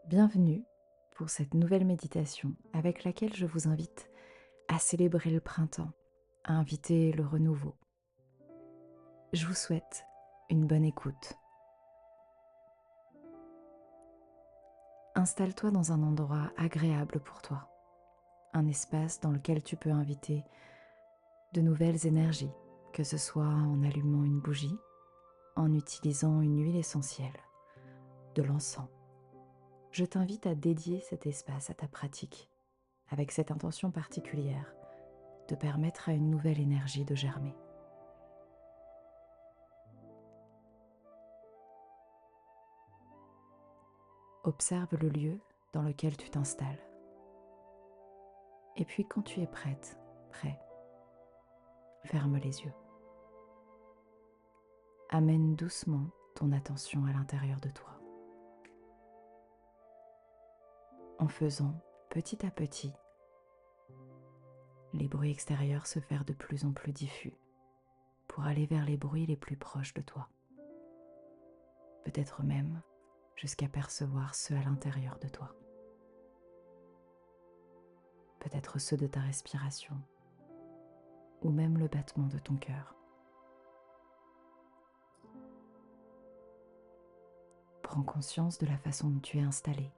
Bienvenue pour cette nouvelle méditation avec laquelle je vous invite à célébrer le printemps, à inviter le renouveau. Je vous souhaite une bonne écoute. Installe-toi dans un endroit agréable pour toi, un espace dans lequel tu peux inviter de nouvelles énergies, que ce soit en allumant une bougie, en utilisant une huile essentielle, de l'encens. Je t'invite à dédier cet espace à ta pratique, avec cette intention particulière de permettre à une nouvelle énergie de germer. Observe le lieu dans lequel tu t'installes. Et puis quand tu es prête, prêt, ferme les yeux. Amène doucement ton attention à l'intérieur de toi, en faisant petit à petit les bruits extérieurs se faire de plus en plus diffus pour aller vers les bruits les plus proches de toi. Peut-être même jusqu'à percevoir ceux à l'intérieur de toi. Peut-être ceux de ta respiration ou même le battement de ton cœur. Prends conscience de la façon dont tu es installé,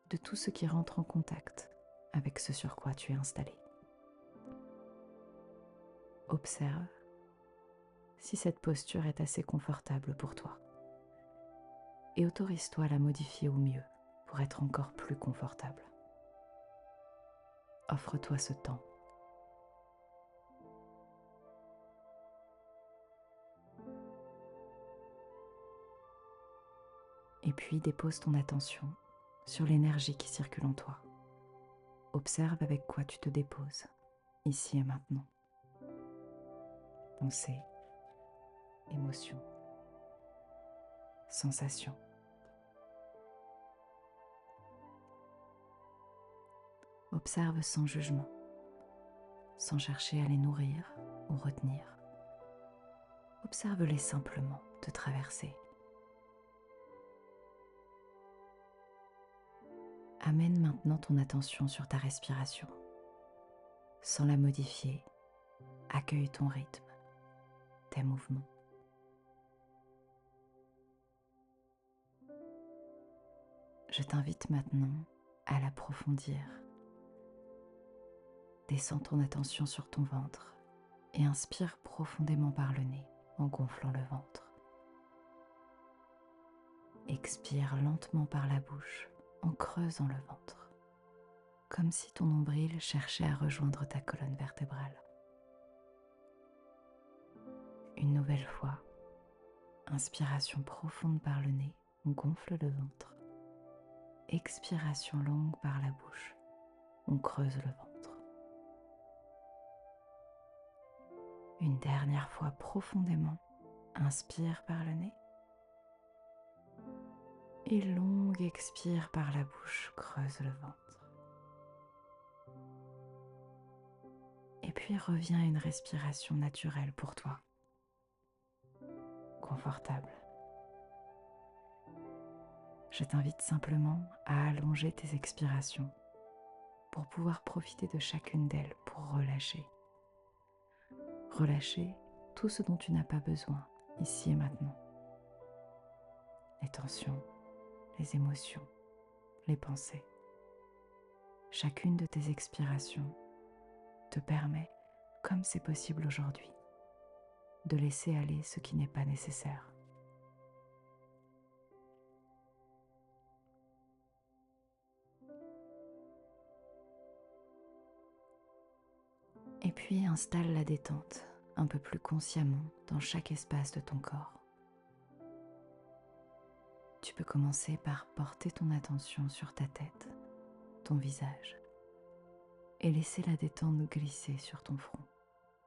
de tout ce qui rentre en contact avec ce sur quoi tu es installé. Observe si cette posture est assez confortable pour toi et autorise-toi à la modifier au mieux pour être encore plus confortable. Offre-toi ce temps. Et puis dépose ton attention sur l'énergie qui circule en toi. Observe avec quoi tu te déposes, ici et maintenant. Pensée, émotion, sensation. Observe sans jugement, sans chercher à les nourrir ou retenir. Observe-les simplement te traverser. Amène maintenant ton attention sur ta respiration. Sans la modifier, accueille ton rythme, tes mouvements. Je t'invite maintenant à l'approfondir. Descends ton attention sur ton ventre et inspire profondément par le nez en gonflant le ventre. Expire lentement par la bouche en creusant le ventre, comme si ton nombril cherchait à rejoindre ta colonne vertébrale. Une nouvelle fois, inspiration profonde par le nez, on gonfle le ventre. Expiration longue par la bouche, on creuse le ventre. Une dernière fois profondément, inspire par le nez. Et longue expire par la bouche, creuse le ventre. Et puis reviens à une respiration naturelle pour toi, confortable. Je t'invite simplement à allonger tes expirations pour pouvoir profiter de chacune d'elles pour relâcher. Relâcher tout ce dont tu n'as pas besoin ici et maintenant. Les tensions, les émotions, les pensées. Chacune de tes expirations te permet, comme c'est possible aujourd'hui, de laisser aller ce qui n'est pas nécessaire. Et puis installe la détente un peu plus consciemment dans chaque espace de ton corps. Tu peux commencer par porter ton attention sur ta tête, ton visage, et laisser la détente glisser sur ton front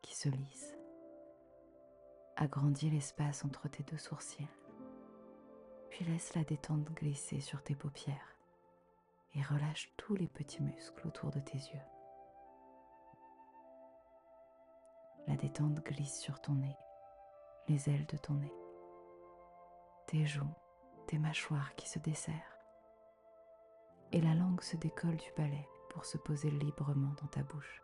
qui se lisse. Agrandis l'espace entre tes deux sourcils, puis laisse la détente glisser sur tes paupières et relâche tous les petits muscles autour de tes yeux. La détente glisse sur ton nez, les ailes de ton nez, tes joues, tes mâchoires qui se desserrent, et la langue se décolle du palais pour se poser librement dans ta bouche,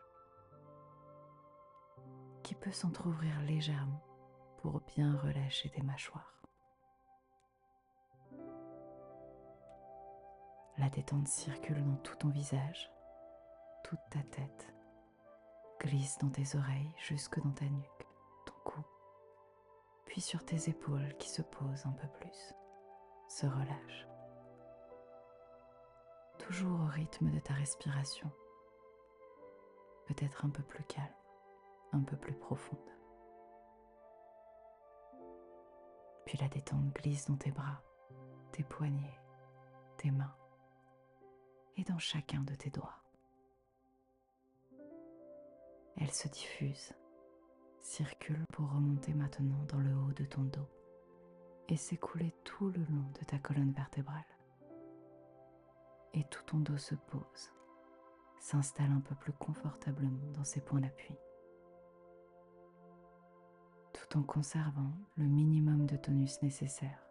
qui peut s'entrouvrir légèrement pour bien relâcher tes mâchoires. La détente circule dans tout ton visage, toute ta tête, glisse dans tes oreilles jusque dans ta nuque, ton cou, puis sur tes épaules qui se posent un peu plus, se relâchent. Toujours au rythme de ta respiration, peut-être un peu plus calme, un peu plus profonde. Puis la détente glisse dans tes bras, tes poignets, tes mains et dans chacun de tes doigts. Elle se diffuse, circule pour remonter maintenant dans le haut de ton dos et s'écouler tout le long de ta colonne vertébrale. Et tout ton dos se pose, s'installe un peu plus confortablement dans ses points d'appui, tout en conservant le minimum de tonus nécessaire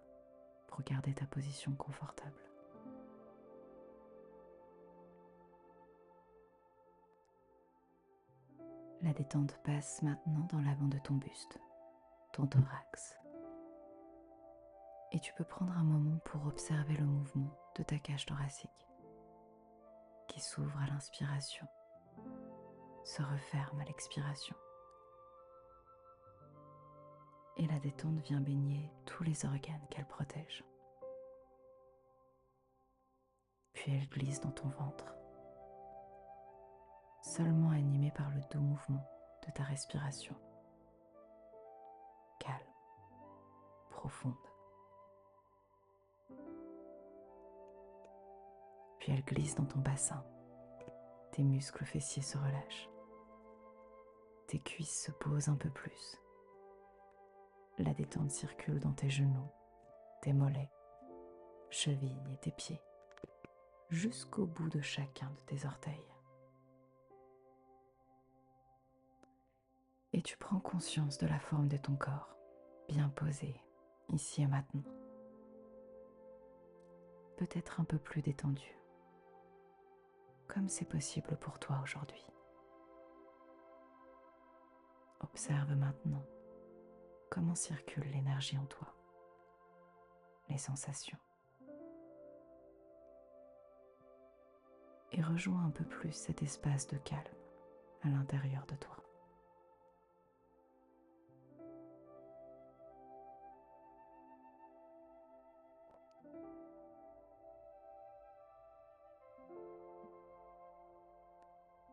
pour garder ta position confortable. La détente passe maintenant dans l'avant de ton buste, ton thorax. Et tu peux prendre un moment pour observer le mouvement de ta cage thoracique qui s'ouvre à l'inspiration, se referme à l'expiration. Et la détente vient baigner tous les organes qu'elle protège. Puis elle glisse dans ton ventre, seulement animée par le doux mouvement de ta respiration, calme, profonde. Puis elle glisse dans ton bassin, tes muscles fessiers se relâchent, tes cuisses se posent un peu plus. La détente circule dans tes genoux, tes mollets, chevilles et tes pieds, jusqu'au bout de chacun de tes orteils. Et tu prends conscience de la forme de ton corps, bien posé, ici et maintenant. Peut-être un peu plus détendu, comme c'est possible pour toi aujourd'hui. Observe maintenant comment circule l'énergie en toi, les sensations. Et rejoins un peu plus cet espace de calme à l'intérieur de toi.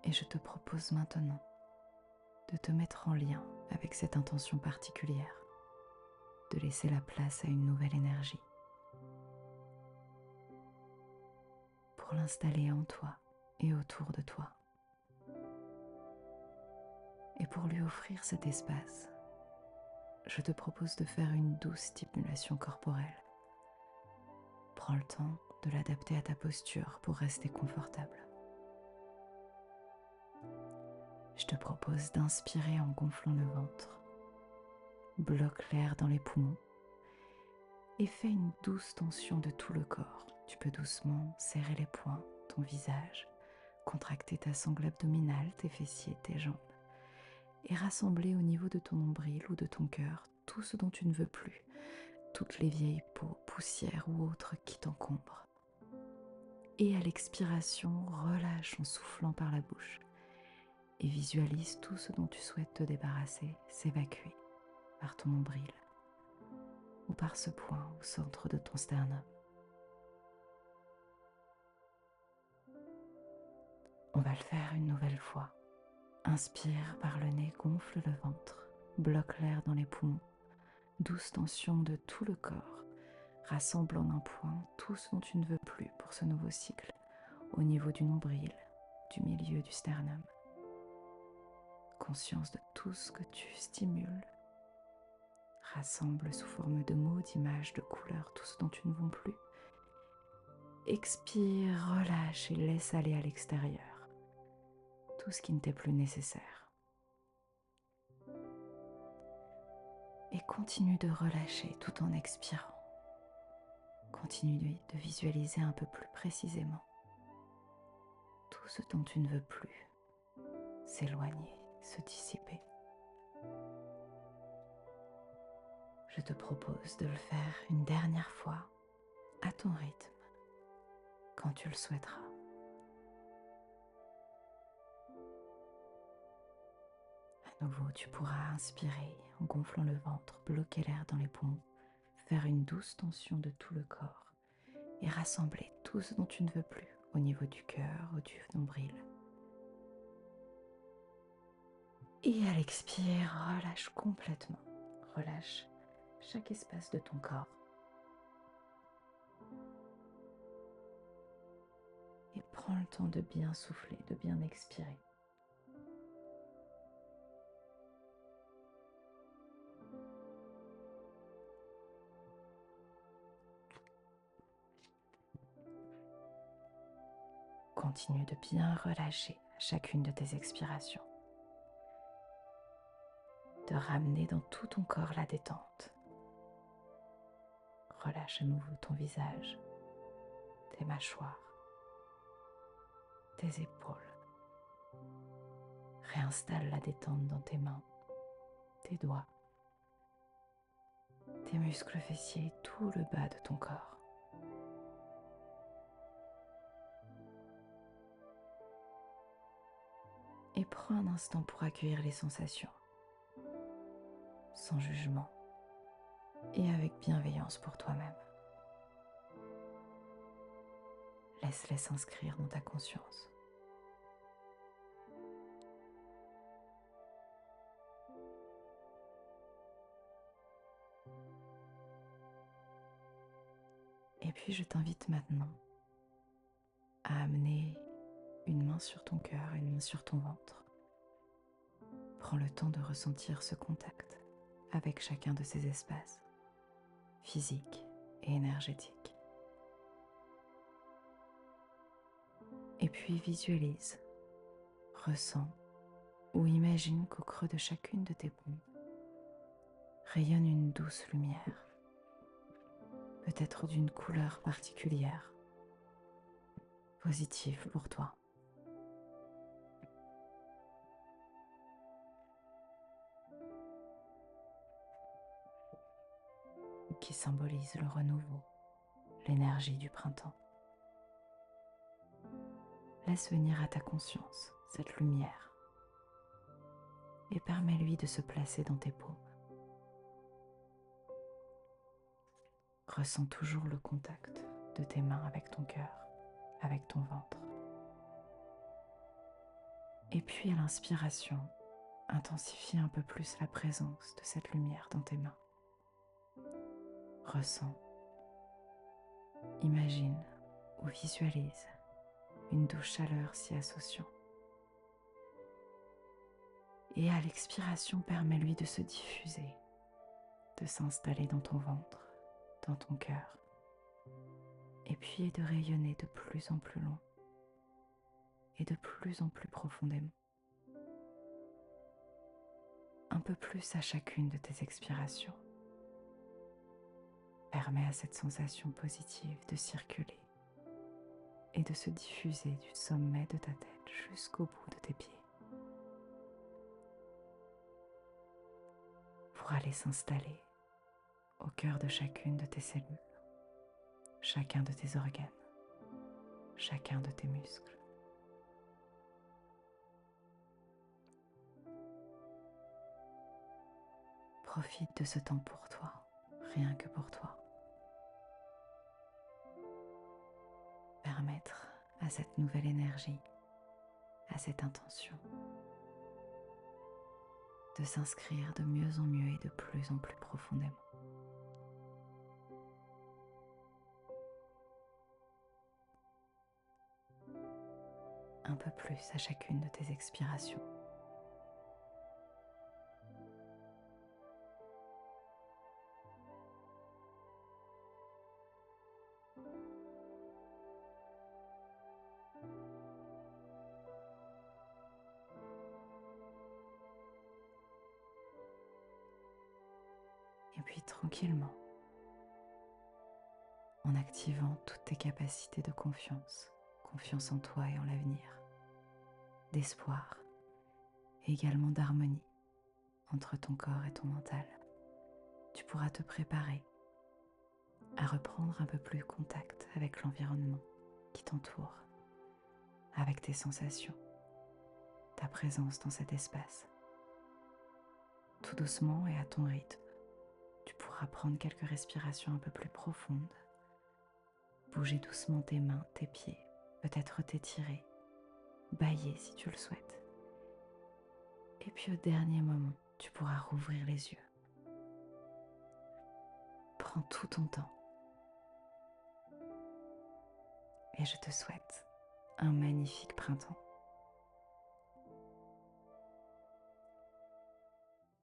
Et je te propose maintenant de te mettre en lien avec cette intention particulière, de laisser la place à une nouvelle énergie, pour l'installer en toi et autour de toi. Et pour lui offrir cet espace, je te propose de faire une douce stimulation corporelle. Prends le temps de l'adapter à ta posture pour rester confortable. Je te propose d'inspirer en gonflant le ventre. Bloque l'air dans les poumons et fais une douce tension de tout le corps. Tu peux doucement serrer les poings, ton visage, contracter ta sangle abdominale, tes fessiers, tes jambes et rassembler au niveau de ton nombril ou de ton cœur tout ce dont tu ne veux plus, toutes les vieilles peaux, poussières ou autres qui t'encombrent. Et à l'expiration, relâche en soufflant par la bouche et visualise tout ce dont tu souhaites te débarrasser s'évacuer par ton nombril ou par ce point au centre de ton sternum. On va le faire une nouvelle fois. Inspire par le nez, gonfle le ventre, bloque l'air dans les poumons, douce tension de tout le corps, rassemble en un point tout ce dont tu ne veux plus pour ce nouveau cycle, au niveau du nombril, du milieu du sternum. Conscience de tout ce que tu stimules. Rassemble sous forme de mots, d'images, de couleurs, tout ce dont tu ne veux plus. Expire, relâche et laisse aller à l'extérieur tout ce qui ne t'est plus nécessaire. Et continue de relâcher tout en expirant. Continue de visualiser un peu plus précisément ce dont tu ne veux plus s'éloigner, se dissiper. Je te propose de le faire une dernière fois à ton rythme, quand tu le souhaiteras. À nouveau, tu pourras inspirer en gonflant le ventre, bloquer l'air dans les poumons, faire une douce tension de tout le corps et rassembler tout ce dont tu ne veux plus au niveau du cœur ou du nombril. Et à l'expire, relâche complètement. Relâche chaque espace de ton corps. Et prends le temps de bien souffler, de bien expirer. Continue de bien relâcher à chacune de tes expirations. De ramener dans tout ton corps la détente. Relâche à nouveau ton visage, tes mâchoires, tes épaules. Réinstalle la détente dans tes mains, tes doigts, tes muscles fessiers et tout le bas de ton corps. Et prends un instant pour accueillir les sensations, sans jugement et avec bienveillance pour toi-même. Laisse-les s'inscrire dans ta conscience. Et puis je t'invite maintenant à amener une main sur ton cœur, une main sur ton ventre. Prends le temps de ressentir ce contact avec chacun de ces espaces, physiques et énergétiques. Et puis visualise, ressens ou imagine qu'au creux de chacune de tes pompes rayonne une douce lumière, peut-être d'une couleur particulière, positive pour toi. Qui symbolise le renouveau, l'énergie du printemps. Laisse venir à ta conscience cette lumière et permets-lui de se placer dans tes paumes. Ressens toujours le contact de tes mains avec ton cœur, avec ton ventre. Et puis à l'inspiration, intensifie un peu plus la présence de cette lumière dans tes mains. Ressens, imagine ou visualise une douce chaleur s'y associant. Et à l'expiration, permets-lui de se diffuser, de s'installer dans ton ventre, dans ton cœur, et puis de rayonner de plus en plus long et de plus en plus profondément. Un peu plus à chacune de tes expirations. Permets à cette sensation positive de circuler et de se diffuser du sommet de ta tête jusqu'au bout de tes pieds, pour aller s'installer au cœur de chacune de tes cellules, chacun de tes organes, chacun de tes muscles. Profite de ce temps pour toi, rien que pour toi. Permettre à cette nouvelle énergie, à cette intention, de s'inscrire de mieux en mieux et de plus en plus profondément. Un peu plus à chacune de tes expirations. Et puis tranquillement, en activant toutes tes capacités de confiance, confiance en toi et en l'avenir, d'espoir et également d'harmonie entre ton corps et ton mental. Tu pourras te préparer à reprendre un peu plus contact avec l'environnement qui t'entoure, avec tes sensations, ta présence dans cet espace. Tout doucement et à ton rythme, tu pourras prendre quelques respirations un peu plus profondes, bouger doucement tes mains, tes pieds, peut-être t'étirer, bâiller si tu le souhaites. Et puis au dernier moment, tu pourras rouvrir les yeux. Prends tout ton temps. Et je te souhaite un magnifique printemps.